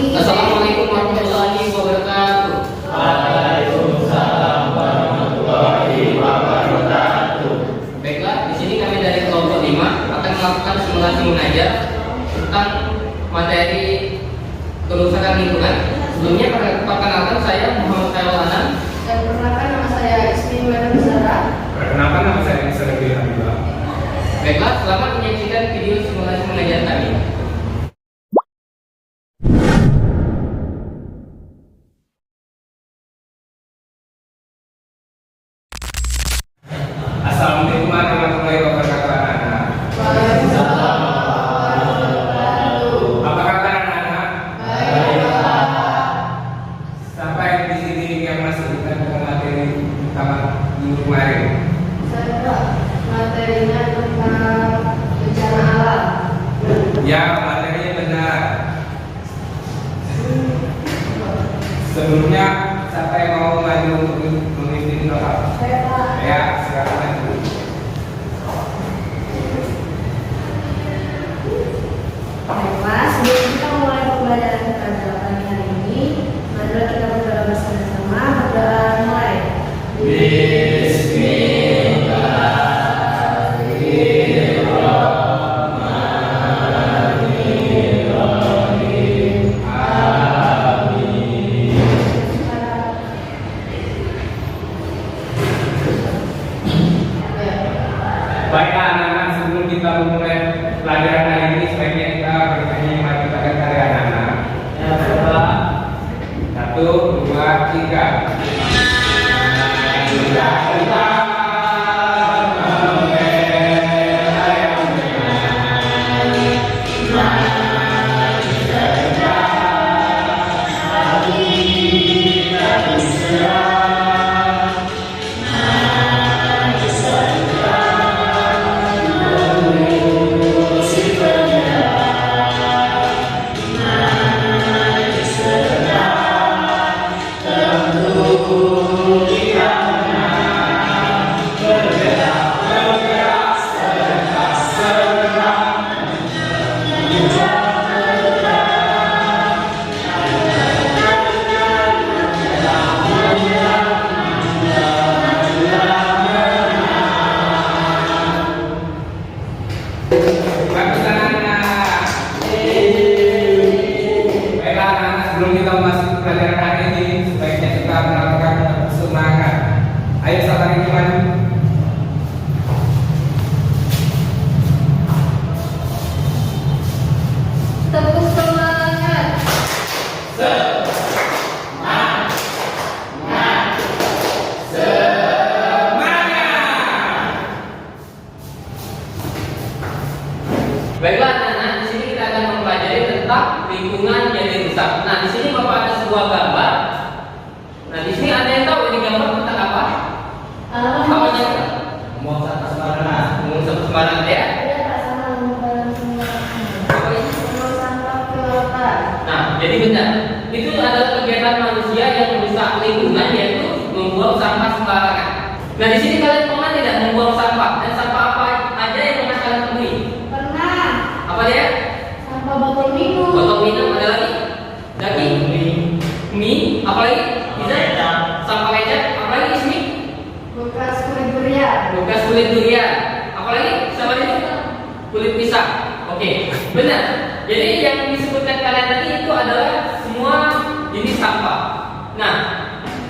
Assalamualaikum warahmatullahi wabarakatuh. Waalaikumsalam warahmatullahi wabarakatuh. Baiklah, di sini kami dari kelompok 5 akan melakukan simulasi mengajar tentang materi kerusakan lingkungan. Sebelumnya perkenalkan saya Muhammad Khairul Anam. Dan perkenalkan nama saya Ismi Wana Besara. Perkenalkan nama saya Isra Abdullah. Baiklah, selamat menyaksikan video simulasi mengajar kami. Assalamualaikum warahmatullahi wabarakatuh. Anak-anak. Waalaikumsalam warahmatullahi wabarakatuh. Apa kabar anak-anak? Baik, Pak. Sampai di sini yang masih kita bukan materi utama minggu kemarin. Saya Pak, materinya tentang bencana alam. Ya, materinya benar. Sebelumnya siapa yang mau maju untuk memimpin doa? Saya Pak. Ya, silakan maju. Baiklah, sebelum kita mulai pembelajaran pada pagi hari ini, marilah kita berdoa bersama-sama. Berdoa mulai. Baiklah anak-anak, sebelum kita memulai pelajaran hari ini sebaiknya kita bertanya mari pada karya anak-anak. Yang coba 1, 2, 3. Bagus anak-anak. Baiklah anak-anak, sebelum kita masuk ke pelajaran hari ini sebaiknya kita melakukan semangat. Ayo sabar ini maju. Tepuk semangat. Baiklah anak-anak, di sini kita akan mempelajari tentang lingkungan yang dirusak. Nah, di sini Bapak ada sebuah gambar. Nah, di sini ada yang tahu ini gambar tentang apa? Apa aja? Membuang sampah sembarangan. Membuang sampah sembarangan ya? Tidak tak sama membuang Apa ini? sampah ke lautan. Nah, jadi benar. Itu adalah kegiatan manusia yang merusak lingkungan, yaitu membuang sampah sembarangan. Nah, di sini kalian pernah tidak membuang sampah? Dan sampah apa aja yang pernah kalian temui? Pernah. Apa dia? Sampah botol minum. Botol minum, ada lagi? Daging? Mie? Apa lagi? Bisa? Sampah lecet? Apa lagi Ismi? Bekas kulit durian. Bekas kulit durian. Apa lagi? Sama ini? Kulit pisang. Oke, benar. Jadi yang disebutkan kalian tadi itu adalah semua jenis sampah. Nah,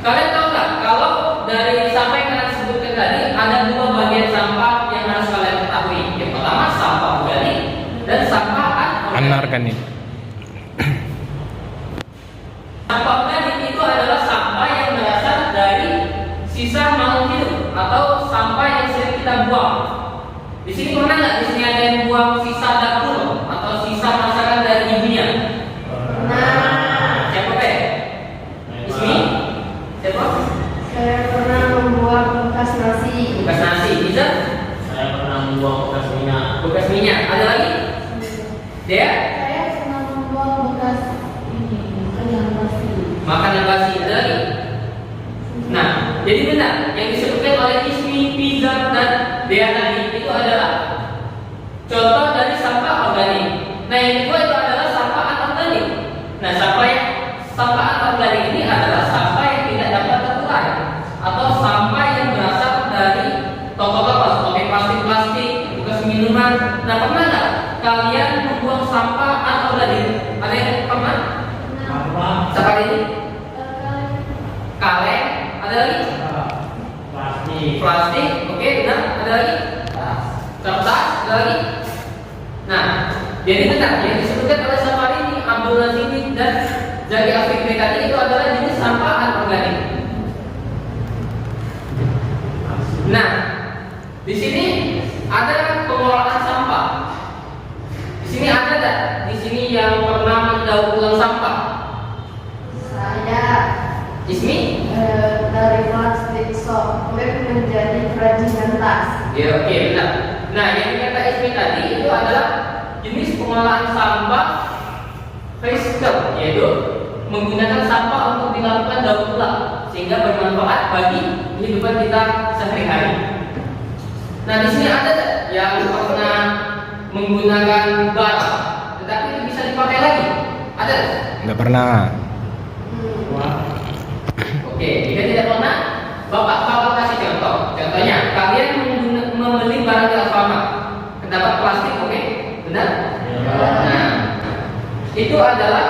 kalian tahu nggak kalau dari sampah yang kalian sebutkan tadi ada dua bagian sampah yang harus kalian ketahui. Yang pertama sampah organik dan sampah anorganik. Sampah organik itu adalah sampah yang berasal dari sisa makhluk hidup atau sampah yang sering kita buang. Di sini pernah nggak di sini ada yang buang sisa dapur atau sisa masakan dari ibunya? Nah, Siapa Pe? Ismi? Siapa? saya pernah membuang bekas nasi. Bekas nasi. Bisa? Saya pernah membuang bekas minyak. Bekas minyak. Ada lagi? Dia? Saya pernah membuang bekas makanan basi. Makanan basi. Ada lagi? Nah, jadi benar yang disebutkan oleh Ismi, Pizza dan Dea tadi itu adalah contoh dari sampah organik. Nah, yang kedua itu adalah sampah anorganik. Nah, sampah organik ini adalah sampah yang tidak dapat terurai atau sampah yang berasal dari toko-toko seperti plastik-plastik, bekas minuman. Nah, pernah nggak kalian membuang sampah anorganik? Ada yang pernah? Apa? Seperti ini? Kaleng. Ada lagi? Plastik. Plastik. Oke, benar. Ada lagi? Kertas. Ada lagi? Nah, jadi benar yang disebutkan oleh Safari ini, Abdul Nazimi dan Zaki Afikri tadi itu adalah jenis sampah anorganik. Nah, di sini ada pengelolaan sampah. Di sini ada tak? Di sini yang pernah mendaur ulang sampah? Saya Ismi? dari plastik sortir menjadi kerajinan tas. Ya, oke, benar. Nah, yang dikata Ismi tadi itu adalah jenis pengelolaan sampah recycle, yaitu menggunakan sampah untuk dilakukan daur ulang sehingga bermanfaat bagi kehidupan kita sehari-hari. Nah, di sini ada tak yang pernah menggunakan bara tetapi itu bisa dipakai lagi? Ada? Nggak pernah. Oke, jika tidak pernah, Bapak kasih contoh. Contohnya, kalian membeli barang di Alfamart, terdapat plastik, oke? Benar? Nah, itu adalah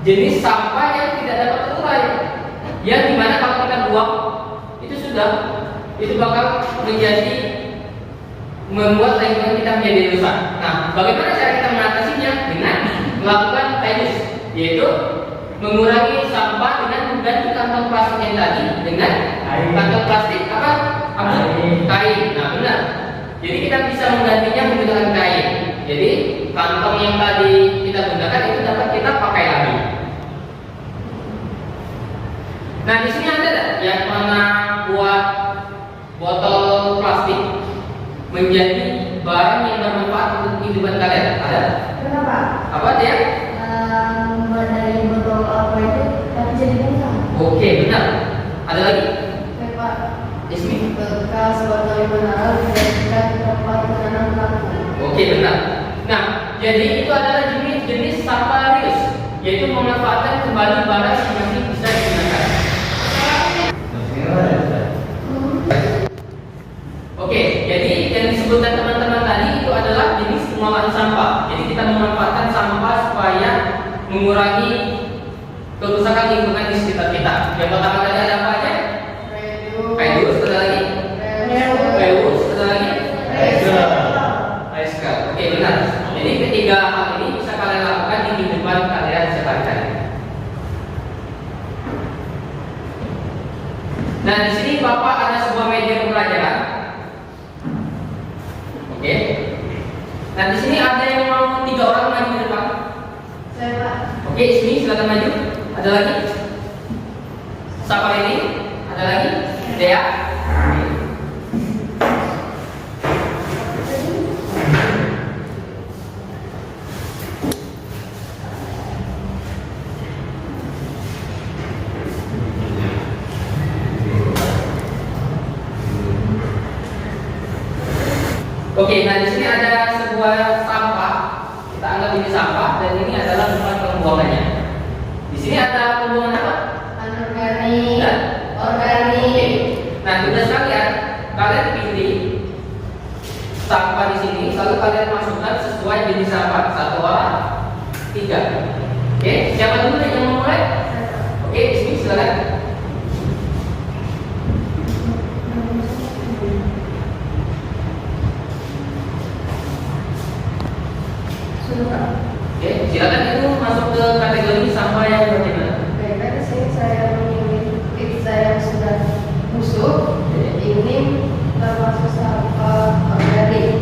jenis sampah yang tidak dapat terurai, yang dimana kalau kita buang itu bakal membuat lingkungan kita menjadi rusak. Nah, bagaimana cara kita mengatasinya? Dengan melakukan reuse, yaitu mengurangi sampah dengan mengganti kantong plastik yang tadi dengan kantong plastik apa? Kain. Nah, benar. Jadi kita bisa menggantinya menggunakan kain. Jadi kantong yang tadi kita gunakan itu dapat kita pakai lagi. Nah, di sini ada tak yang pernah buat botol plastik menjadi barang yang bermanfaat untuk kehidupan kalian? Ada? Kenapa? Apa dia? Dari botol apa itu tapi jadi bunga. Oke, benar. Ada lagi? Pak, Ismi? bekas botol mineral dijadikan tempat menanam kangkung. Oke, benar. Nah, jadi itu adalah jenis sampah reuse, yaitu memanfaatkan kembali barang yang masih bisa digunakan. Oke, jadi yang disebutkan teman-teman tadi itu adalah jenis pengolahan sampah. Jadi kita memanfaatkan sampah supaya mengurangi kerusakan lingkungan di sekitar kita. Yang pertama tadi ada apa aja? Reuse, ada lagi? Reuse, ada lagi? Recycle. Oke, benar. Jadi ketiga hal ini bisa kalian lakukan di kehidupan kalian sehari-hari. Nah, di sini Bapak ada sebuah media pembelajaran. Oke. Nah, di sini ada yang mau 3 orang maju ke depan. Saya Pak. Oke, Ismi silakan maju. Ada lagi? Siapa ini? Ada lagi? Dea? Oke, nah di sini ada sebuah sampah. Kita anggap ini sampah dan ini adalah tempat pembuangannya. Di sini ada pembuangan apa? Anorganik. Dan Organik. nah, tugas kalian pilih sampah di sini, lalu kalian masukkan sesuai jenis sampah. 1 orang, 3. Oke, siapa dulu yang mau mulai? Oke, Ismi silakan. Oke, silakan itu masuk ke kategori sampah yang bagaimana? Baik, di sini saya memilih pizza yang sudah busuk. Ini termasuk sampah organik.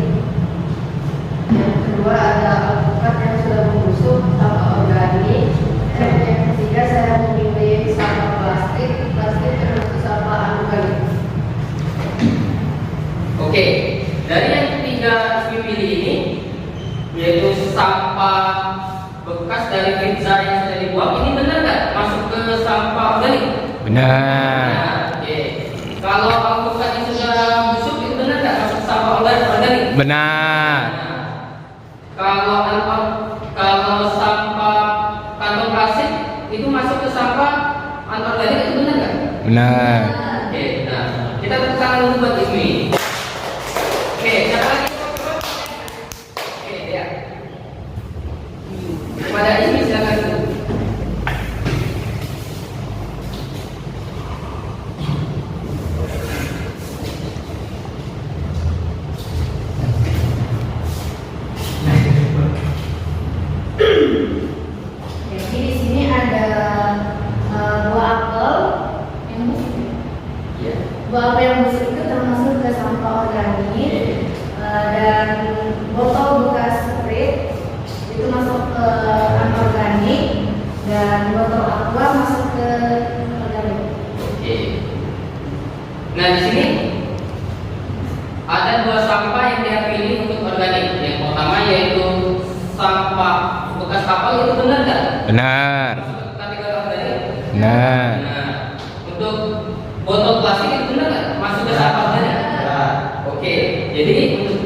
Yang kedua ada alpukat yang sudah membusuk, sampah organik. Dan yang ketiga saya memilih sampah plastik. Plastik termasuk sampah anorganik. Oke, dari yang ketiga Ismi pilih ini, yaitu sampah bekas dari pizza yang sudah dibuang, ini benar nggak masuk ke sampah organik? Benar. Nah, oke. Kalau alpukat yang sudah busuk itu benar nggak masuk sampah organik? Benar. Nah, kalau sampah kantong plastik itu masuk Benar. Oke, nah kita tepuk tangan dulu buat Ismi. Oke, siapa lagi? Oke, ya. Kepada Ismi silakan dulu. Jadi di sini ada buah apel yang busuk. Iya. Buah apel yang busuk itu termasuk ke sampah organik, dan botol bekas sprit itu masuk ke anorganik, dan botol aqua masuk ke organik. Oke. Nah di sini ada dua sampah yang dia pilih untuk organik. Yang pertama yaitu sampah bekas kapal, itu benar nggak? Benar. Masuk ke kategori organik. Benar. Nah, untuk botol plastik itu benar nggak? Masuk ke sampah organik. Oke. Jadi untuk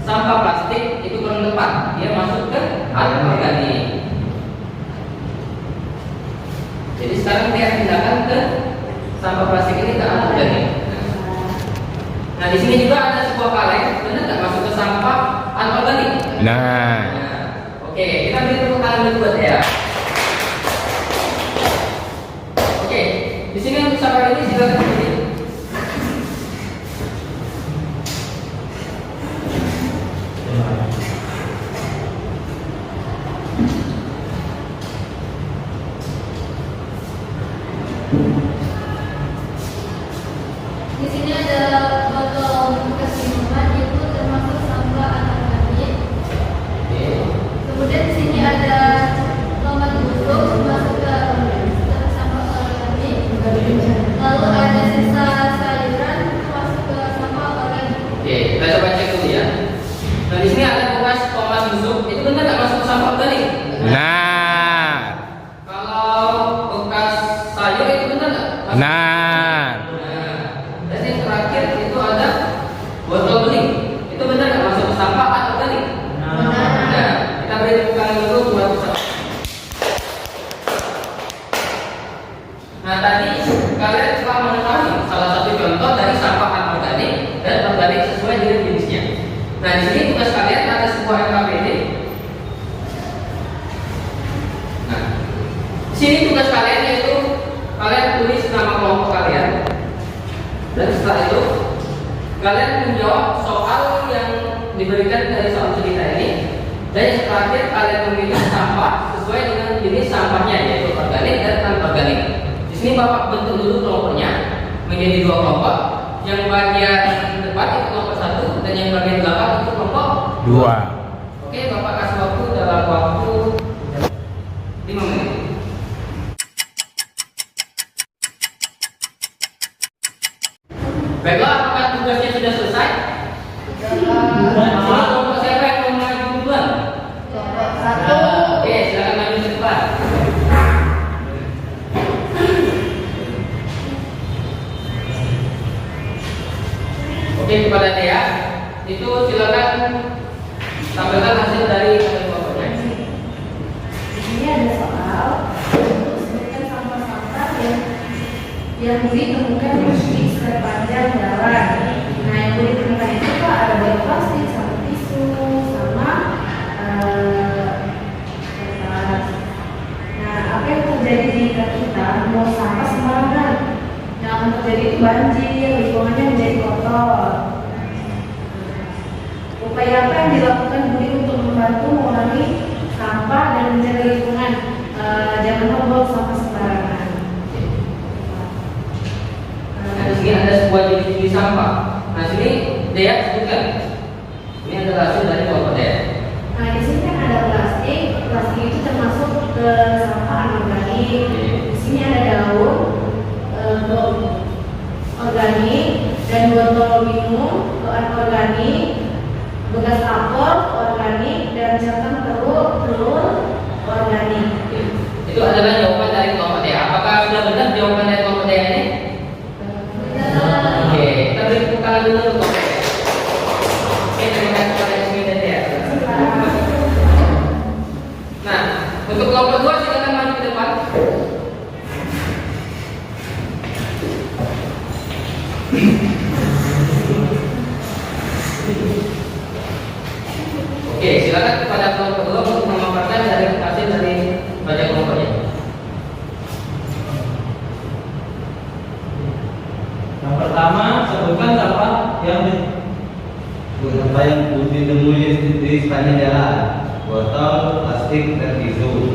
sampah plastik itu kurang tepat. Dia masuk ke anorganik. Jadi sekarang dia pindahkan ke sampah plastik ini ke anorganik. Nah di sini juga ada sebuah kaleng, benar nggak masuk ke sampah anorganik? Benar. Nah, oke, kita beri tepuk tangan dulu buat ya. Oke, di sini untuk sampah ini silakan pilih. Di sini ada botol bekas minuman, itu termasuk sampah anorganik. Oke. Kemudian di sini ada tomat busuk masuk ke sampah organik. Lalu ada sisa sayuran masuk ke sampah organik. Oke, kita coba cek dulu ya. Nah di sini ada bekas tomat busuk, itu benar nggak masuk ke sampah organik? Benar. Kalau bekas sayur itu benar nggak? Masuk? Benar. Nah, dan yang terakhir itu ada botol beling, itu benar nggak masuk ke sampah anorganik? Nah, kita beri tepuk tangan dulu buat usaha. Nah tadi kalian telah mengetahui salah satu contoh dari sampah anorganik dan organik sesuai dengan jenisnya. Nah di sini tugas kalian ada sebuah LKPD. Nah, di sini tugas kalian yaitu kalian tulis nama kelompok kalian, dan setelah itu kalian menjawab soal yang diberikan dari soal cerita ini. Dan yang terakhir kalian memilih sampah sesuai dengan jenis sampahnya, yaitu organik dan anorganik. Di sini Bapak bentuk dulu kelompoknya menjadi dua kelompok. Yang bagian depan itu kelompok 1 dan yang bagian belakang itu kelompok 2. 2. Oke, Bapak kasih waktu dalam waktu 5 menit. Baiklah, apakah tugasnya sudah selesai? Kelompok siapa yang mau maju duluan? Kelompok 1. Oke, silakan maju ke depan. Oke, kepada Dea, itu silakan tampilkan hasil dari kelompoknya. Di sini ada soal untuk sebutkan sampah-sampah yang ditemukan di sepanjang jalan. Nah, yang ditemukan itu Pak, ada botol plastik, sama tisu, sama kertas. Nah, apa yang terjadi di kita mau sampah sembarangan. Yang akan terjadi itu banjir, lingkungannya menjadi kotor. Upaya apa yang dilakukan Budi untuk membantu mengurangi sampah dan menjaga lingkungan? Jangan membuang sampah sembarangan. Nah, di sini ada sebuah jenis sampah. Nah, sini Dea sebutkan. Ini adalah hasil dari kelompok Dea. Nah, di sini kan ada plastik. Plastik itu termasuk ke sampah anorganik. Di sini ada daun organik dan botol minum organik, bekas apel organik, dan catatan telur organik. Itu adalah jawaban dari kelompok Dea. Apakah sudah benar jawaban dari kelompok Dea ini? Oke, kita beri tepuk tangan dulu untuk kelompok Dea. Oke, terima kasih kepada Ismi dan Dea. Nah, untuk kelompok 2 silakan maju ke depan. sepanjang jalan, botol, plastik, dan tisu.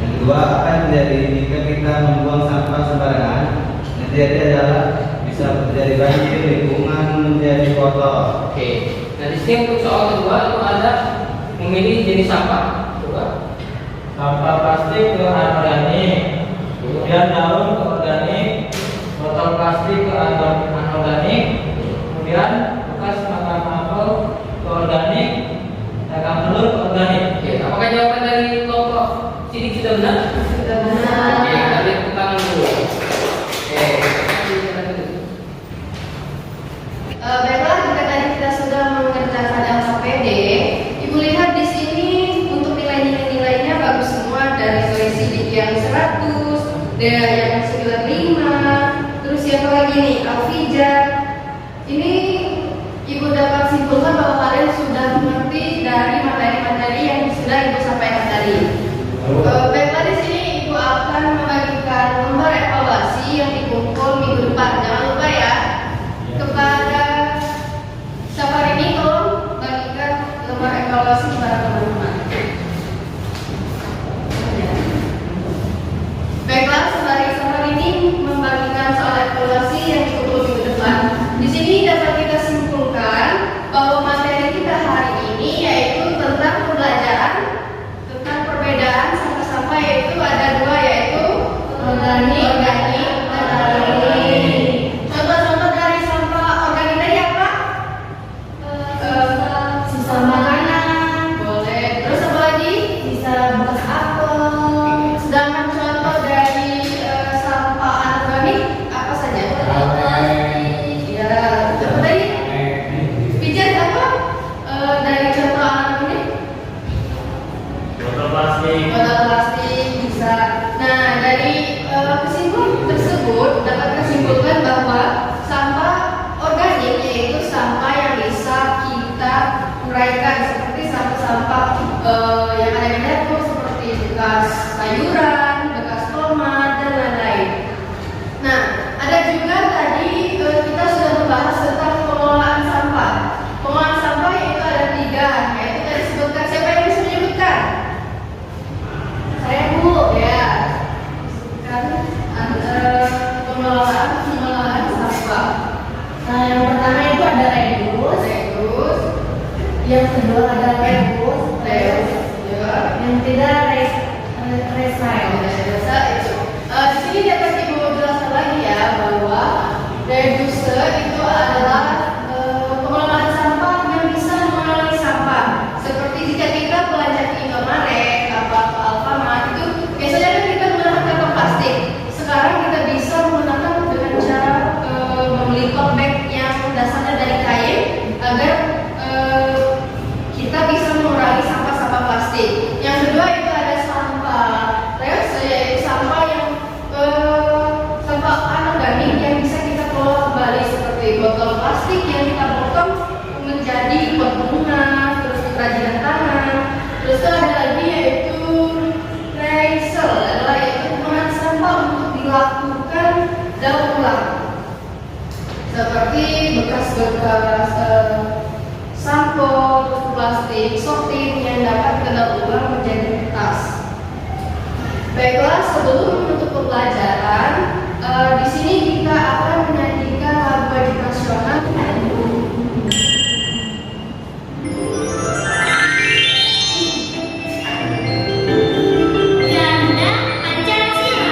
Yang kedua, apa yang terjadi jika kita membuang sampah sembarangan? Yang terjadi adalah bisa terjadi banjir, lingkungan menjadi kotor. Oke. Nah di sini untuk soal kedua itu ada memilih jenis sampah. Coba. Sampah plastik ke anorganik, kemudian daun ke organik, botol plastik ke anorganik, kemudian bekas makan apel ke organik, dagang telur ke organik. Oke. Apakah jawaban dari kelompok sini sudah benar? Sudah benar. Oke. Kita lihat ke tangan dulu. Oke. Baiklah, jika tadi kita sudah mengerjakan LKPD, Ibu lihat di sini untuk nilainya bagus semua, dari selisih yang 100, yang 95, terus yang lagi nih Alfija. Ini Ibu dapat simpulkan bahwa kalian sudah mengerti dari materi-materi yang sudah Ibu sampaikan tadi. Baiklah, di sini Ibu akan membagikan lembar evaluasi yang dikumpul minggu depan. Jangan lupa ya, kepada Safari ini tolong bagikan lembar evaluasi kepada teman-teman. Baiklah, Safari ini membagikan soal evaluasi yang dikumpul minggu depan. Di sini dapat kita simpulkan bahwa materi kita hari ini yaitu tentang pembelajaran tentang perbedaan sampah-sampah, yaitu ada dua, yaitu organik dan anorganik. Contoh-contoh dari sampah organik tadi apa? Sisa makanan, boleh. Terus apa lagi? Sisa bekas apel. Sedangkan contoh dari sampah anorganik apa saja? Ya, apa tadi? Pijat apa? Dari contoh anorganik? Botol plastik. Botol plastik bisa. Nah, dari kesimpulan tersebut dapat kesimpulkan bahwa sampah organik yaitu sampah yang bisa kita uraikan, seperti sampah-sampah yang ada di dapur, seperti bekas sayuran, bekas tomat, dan lain-lain. Nah, ada juga tadi kita sudah membahas tentang pengelolaan sampah. Pengelolaan sampah itu ada 3, yaitu tadi disebutkan. Siapa yang bisa menyebutkan? Saya, Bu, ya. Kan pengelolaan sampah. Nah, yang pertama itu ada reduce, yang kedua ada reuse, ya. Yang ketiga recycle. Di sini dapat Ibu jelaskan lagi ya bahwa reduce itu adalah pengelolaan sampah yang bisa mengurangi sampah. Seperti jika kita belanja ke Indomaret, apa ke Alfamart, itu biasanya kan kita menggunakan kantong plastik. Sekarang kita bisa menggunakan dengan cara membeli tote bag yang dasarnya dari kain agar kita bisa mengurangi sampah-sampah plastik. Yang kedua itu ada sampah reuse, yaitu sampah yang sampah anorganik yang bisa kita kelola kembali, seperti botol plastik yang kita potong menjadi pot bunga, terus kerajinan tangan. Terus ada lagi yaitu recycle, adalah yaitu penggunaan sampah untuk dilakukan daur ulang, seperti bekas-bekas sampo, plastik, sortir yang dapat kita ulang menjadi kertas. Baiklah, sebelum menutup pembelajaran, di sini kita akan menyajikan lagu wajib nasional. Janda Pancasila.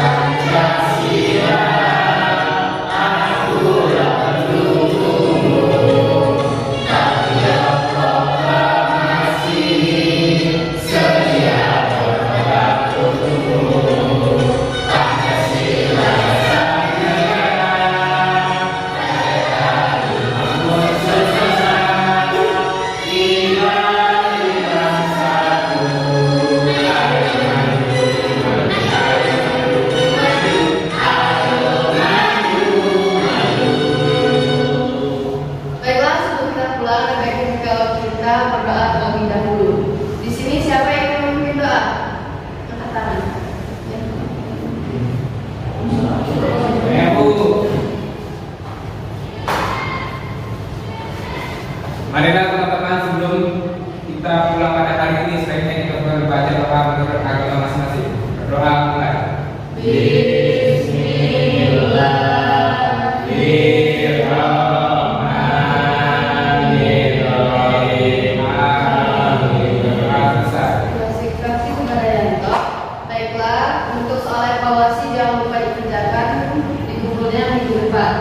Pancasila, aku Bismillahirrahmanirrahim. Terima kasih kepada Yanto. Baiklah, untuk soal evaluasi jangan lupa dikerjakan di kumpulnya minggu depan.